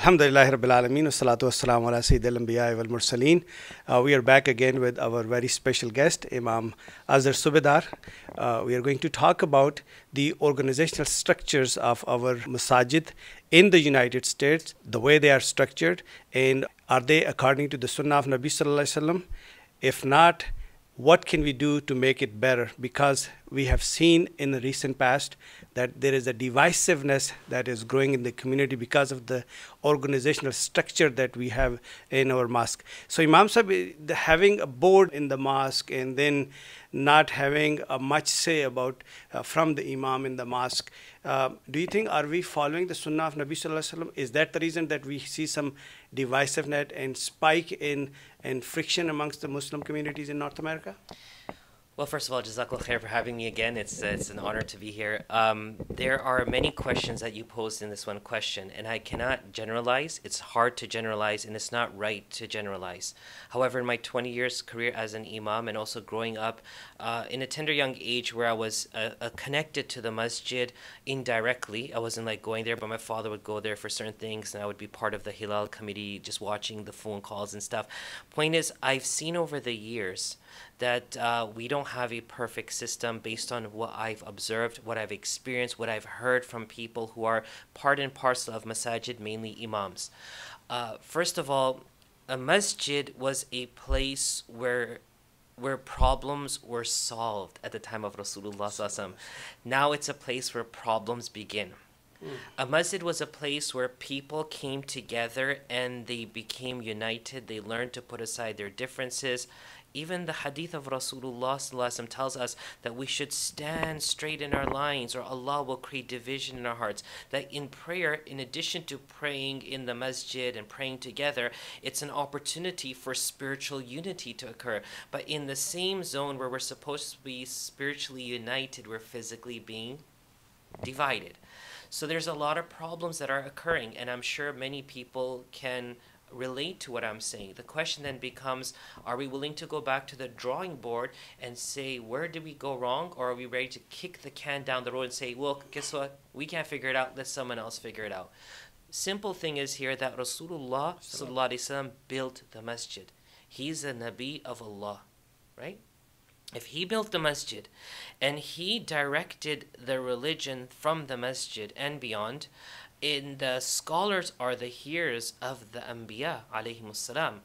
Alhamdulillah Rabbil Alameen, wassalatu wassalamu ala Sayyidil Anbiya wal Mursaleen. We are back again with our very special guest, Imam Azhar Subedar. We are going to talk about the organizational structures of our Masajid in the United States, the way they are structured, and are they according to the Sunnah of Nabi Sallallahu Alaihi Wasallam? If not, what can we do to make it better? Because we have seen in the recent past that there is a divisiveness that is growing in the community because of the organizational structure that we have in our mosque. So Imam Sahib, having a board in the mosque and then not having a much say about from the Imam in the mosque, do you think, are we following the Sunnah of Nabi Sallallahu Alaihi Wasallam? Is that the reason that we see some divisiveness and spike in and friction amongst the Muslim communities in North America? Well, first of all, Jazakallah khair for having me again. It's an honor to be here. There are many questions that you posed in this one question, and I cannot generalize. It's hard to generalize, and it's not right to generalize. However, in my 20 years career as an imam and also growing up in a tender young age where I was connected to the masjid indirectly, I wasn't like going there, but my father would go there for certain things, and I would be part of the Hilal committee, just watching the phone calls and stuff. Point is, I've seen over the years that we don't have a perfect system based on what I've observed, what I've experienced, what I've heard from people who are part and parcel of Masajid, mainly imams. First of all, a masjid was a place where problems were solved at the time of Rasulullah Sallallahu Alaihi Wasallam. Now it's a place where problems begin. A masjid was a place where people came together and they became united. They learned to put aside their differences. Even the hadith of Rasulullah Sallallahu Alaihi Wasallam tells us that we should stand straight in our lines or Allah will create division in our hearts. That in prayer, in addition to praying in the masjid and praying together, it's an opportunity for spiritual unity to occur. But in the same zone where we're supposed to be spiritually united, we're physically being divided. So there's a lot of problems that are occurring, and I'm sure many people can relate to what I'm saying. The question then becomes, are we willing to go back to the drawing board and say, where did we go wrong? Or are we ready to kick the can down the road and say, well, guess what? We can't figure it out. Let someone else figure it out. Simple thing is here that Rasulullah Sallallahu Alaihi Wasallam built the masjid. He's a Nabi of Allah, right? If he built the masjid and he directed the religion from the masjid and beyond, the scholars are the hearers of the Anbiya alayhimus salam.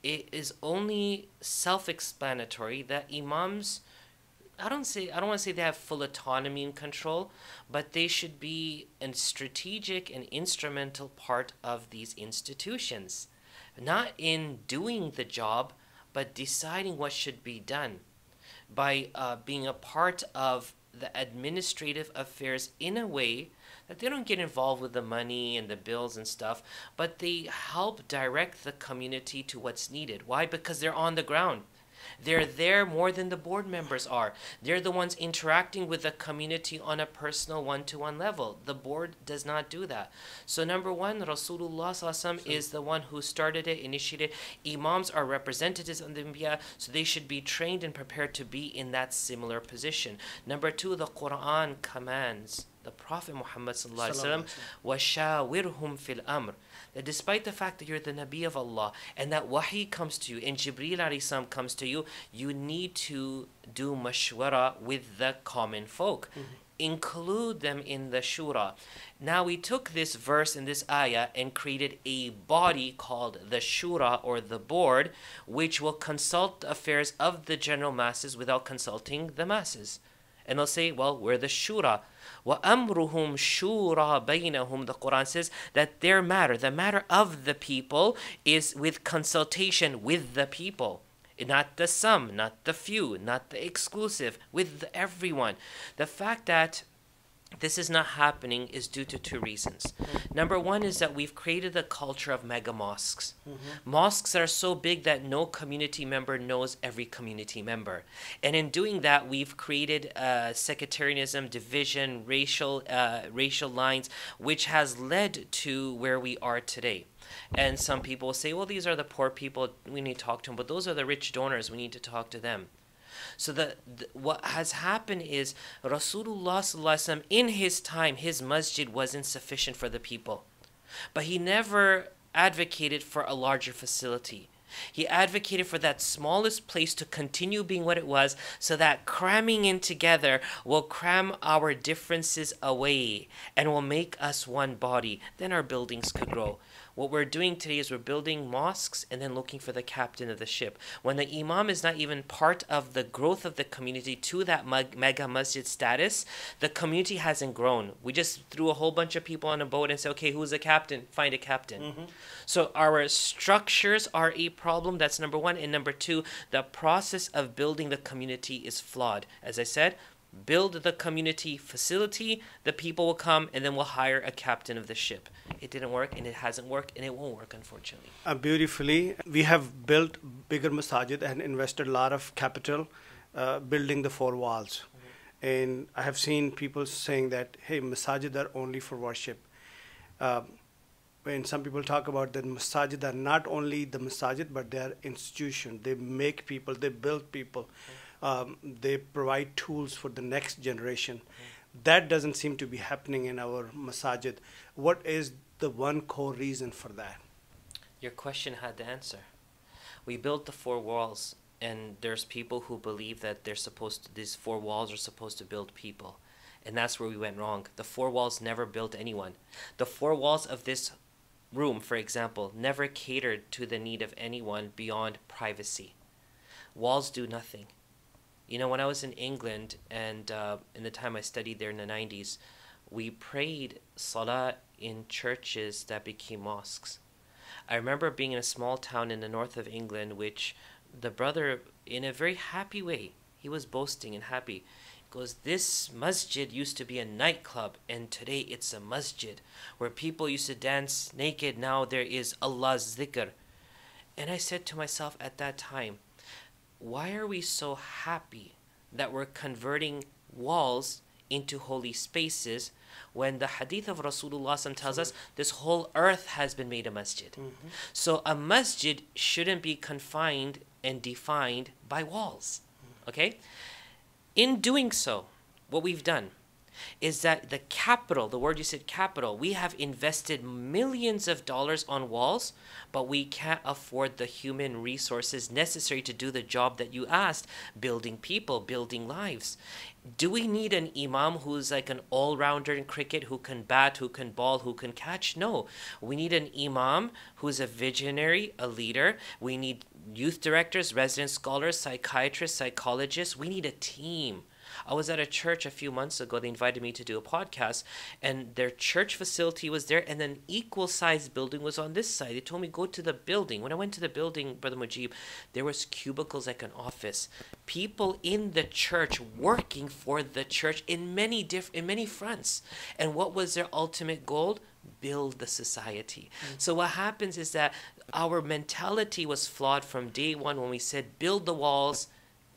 It is only self-explanatory that imams, I don't want to say they have full autonomy and control, but they should be a strategic and instrumental part of these institutions. Not in doing the job, but deciding what should be done. By being a part of the administrative affairs in a way that they don't get involved with the money and the bills and stuff, but they help direct the community to what's needed. Why? Because they're on the ground. They're there more than the board members are. They're the ones interacting with the community on a personal one-to-one level. The board does not do that. So number one, Rasulullah Sallallahu Alaihi Wasallam is the one who started it, initiated. Imams are representatives of the Anbiya, so they should be trained and prepared to be in that similar position. Number two, the Quran commands the Prophet Muhammad Sallallahu Alaihi Wasallam, وَشَاوِرْهُمْ فِي الْأَمْرِ, that despite the fact that you're the Nabi of Allah and that Wahi comes to you and Jibreel alayhi salam comes to you, you need to do mashwara with the common folk. Include them in the shura. Now we took this verse in this ayah and created a body called the shura or the board, which will consult the affairs of the general masses without consulting the masses. And they'll say, well, we're the shura. وَأَمْرُهُمْ شُورَى بَيْنَهُمْ. The Quran says that their matter, the matter of the people, is with consultation with the people. Not the some, not the few, not the exclusive, with everyone. The fact that this is not happening is due to two reasons. Number one is that we've created a culture of mega mosques. Mosques that are so big that no community member knows every community member. And in doing that, we've created sectarianism, division, racial lines, which has led to where we are today. And some people say, well, these are the poor people, we need to talk to them. But those are the rich donors, we need to talk to them. So what has happened is Rasulullah Sallallahu Alaihi Wasallam, in his time, his masjid wasn't sufficient for the people. But he never advocated for a larger facility. He advocated for that smallest place to continue being what it was, so that cramming in together will cram our differences away and will make us one body. Then our buildings could grow. What we're doing today is we're building mosques and then looking for the captain of the ship. When the imam is not even part of the growth of the community to that mega masjid status, the community hasn't grown. We just threw a whole bunch of people on a boat and said, okay, who's the captain? Find a captain. So our structures are a problem. That's number one. And number two, the process of building the community is flawed. As I said, build the community facility, the people will come, and then we'll hire a captain of the ship. It didn't work, and it hasn't worked, and it won't work, unfortunately. Beautifully, we have built bigger masajid and invested a lot of capital building the four walls. And I have seen people saying that, hey, masajid are only for worship. When some people talk about that masajid are not only the masajid, but they are institution. They make people, they build people. They provide tools for the next generation. That doesn't seem to be happening in our masajid. What is the one core reason for that? Your question had the answer. We built the four walls, and there's people who believe that these four walls are supposed to build people. And that's where we went wrong. The four walls never built anyone. The four walls of this room, for example, never catered to the need of anyone beyond privacy. Walls do nothing. You know, when I was in England, and in the time I studied there in the 90s, we prayed salah in churches that became mosques. I remember being in a small town in the north of England, which the brother, in a very happy way, he was boasting and happy. He goes, this masjid used to be a nightclub, and today it's a masjid, where people used to dance naked. Now there is Allah's dhikr. And I said to myself at that time, why are we so happy that we're converting walls into holy spaces when the hadith of Rasulullah tells us this whole earth has been made a masjid? So a masjid shouldn't be confined and defined by walls. Okay? In doing so, what we've done is that the capital, the word you said capital, we have invested millions of dollars on walls, but we can't afford the human resources necessary to do the job that you asked, building people, building lives. Do we need an imam who's like an all-rounder in cricket, who can bat, who can ball, who can catch? No. We need an imam who's a visionary, a leader. We need youth directors, resident scholars, psychiatrists, psychologists. We need a team. I was at a church a few months ago. They invited me to do a podcast, and their church facility was there, and an equal-sized building was on this side. They told me, go to the building. When I went to the building, Brother Mujib, there was cubicles like an office. People in the church working for the church in many fronts. And what was their ultimate goal? Build the society. So what happens is that our mentality was flawed from day one when we said, build the walls,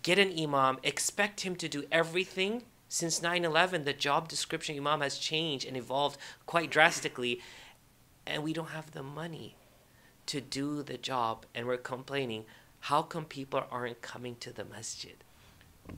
get an imam, expect him to do everything. Since 9/11, the job description imam has changed and evolved quite drastically, and we don't have the money to do the job, and we're complaining. How come people aren't coming to the masjid?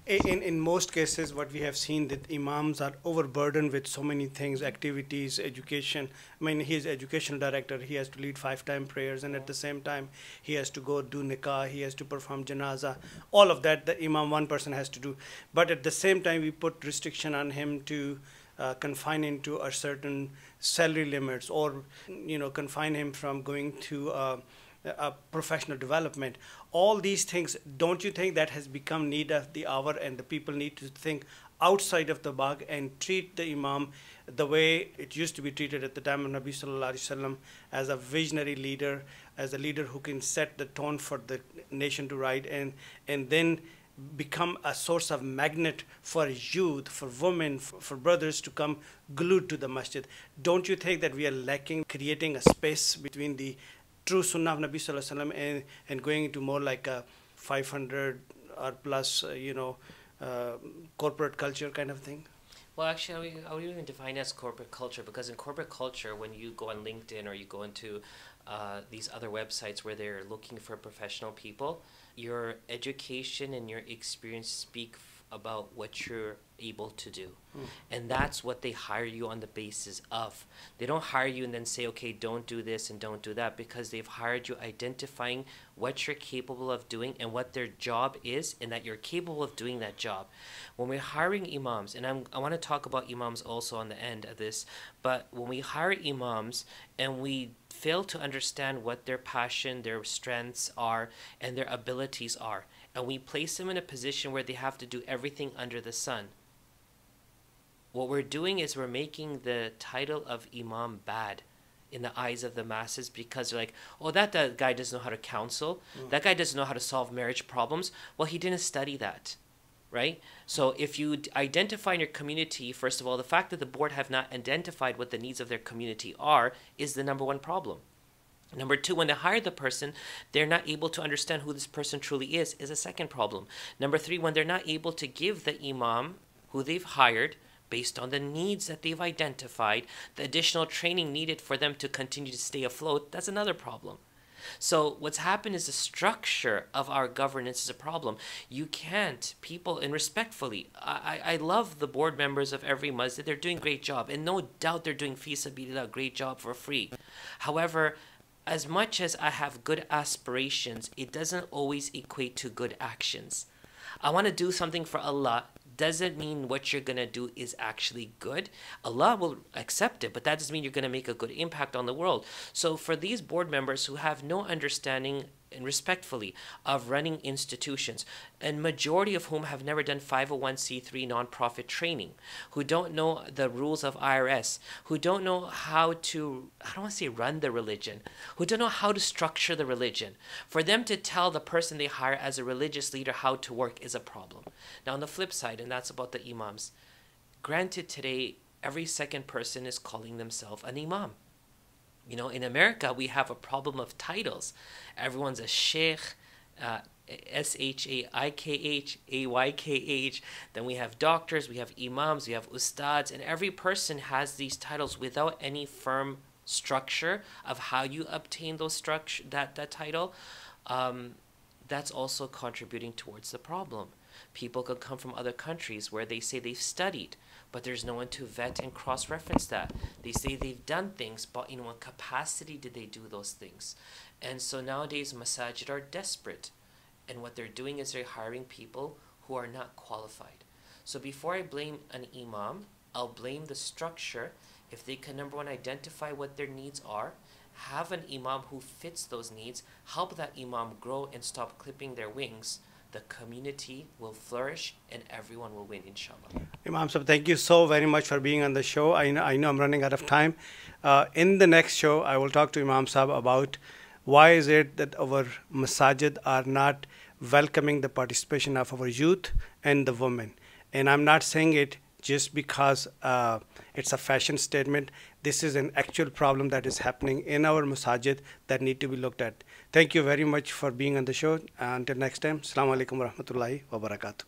In most cases, what we have seen that imams are overburdened with so many things, activities, education. I mean, he's educational director. He has to lead 5-time prayers, and at the same time, he has to go do nikah. He has to perform janaza. All of that, the imam, one person has to do. But at the same time, we put restriction on him to confine him to a certain salary limits, or confine him from going to a professional development. All these things, don't you think that has become need of the hour, and the people need to think outside of the box and treat the imam the way it used to be treated at the time of Nabi Sallallahu Alaihi Wasallam, as a visionary leader, as a leader who can set the tone for the nation to ride, and then become a source of magnet for youth, for women, for brothers to come glued to the masjid? Don't you think that we are lacking creating a space between the true sunnah of Nabi Sallallahu Alaihi Wasallam and going into more like a 500 or plus, corporate culture kind of thing? Well, actually, I would even define it as corporate culture, because in corporate culture, when you go on LinkedIn or you go into these other websites where they're looking for professional people, your education and your experience speak about what you're able to do. And that's what they hire you on the basis of. They don't hire you and then say, okay, don't do this and don't do that, because they've hired you identifying what you're capable of doing and what their job is, and that you're capable of doing that job. When we're hiring imams, and I want to talk about imams also on the end of this, but when we hire imams and we fail to understand what their passion, their strengths are, and their abilities are, and we place them in a position where they have to do everything under the sun, what we're doing is we're making the title of imam bad in the eyes of the masses, because they're like, oh, that guy doesn't know how to counsel. That guy doesn't know how to solve marriage problems. Well, he didn't study that, right? So if you identify in your community, first of all, the fact that the board have not identified what the needs of their community are is the number one problem. Number two, when they hire the person, they're not able to understand who this person truly is a second problem. Number three, when they're not able to give the imam who they've hired, based on the needs that they've identified, the additional training needed for them to continue to stay afloat, that's another problem. So what's happened is the structure of our governance is a problem. You can't, people, and respectfully, I love the board members of every masjid. They're doing a great job, and no doubt they're doing fi sabilillah, a great job for free. However, as much as I have good aspirations, it doesn't always equate to good actions. I want to do something for Allah. Doesn't mean what you're going to do is actually good. Allah will accept it, but that doesn't mean you're going to make a good impact on the world. So for these board members who have no understanding, and respectfully, of running institutions, and majority of whom have never done 501c3 nonprofit training, who don't know the rules of IRS, who don't know how to, I don't want to say run the religion, who don't know how to structure the religion, for them to tell the person they hire as a religious leader how to work is a problem. Now on the flip side, and that's about the imams, granted today every second person is calling themselves an imam. You know, in America, we have a problem of titles. Everyone's a sheikh, S-H-A-I-K-H, A-Y-K-H. Then we have doctors, we have imams, we have ustads, and every person has these titles without any firm structure of how you obtain those that title. That's also contributing towards the problem. People could come from other countries where they say they've studied, but there's no one to vet and cross-reference that. They say they've done things, but in what capacity did they do those things? And so nowadays, masajid are desperate. And what they're doing is they're hiring people who are not qualified. So before I blame an imam, I'll blame the structure. If they can, number one, identify what their needs are, have an imam who fits those needs, help that imam grow and stop clipping their wings, the community will flourish and everyone will win, inshallah. Imam Sahib, thank you so very much for being on the show. I know I'm running out of time. In the next show, I will talk to Imam Sahib about why is it that our masajid are not welcoming the participation of our youth and the women. And I'm not saying it just because it's a fashion statement. This is an actual problem that is happening in our masajid that need to be looked at. Thank you very much for being on the show. Until next time, Assalamu alaikum wa rahmatullahi wa barakatuh.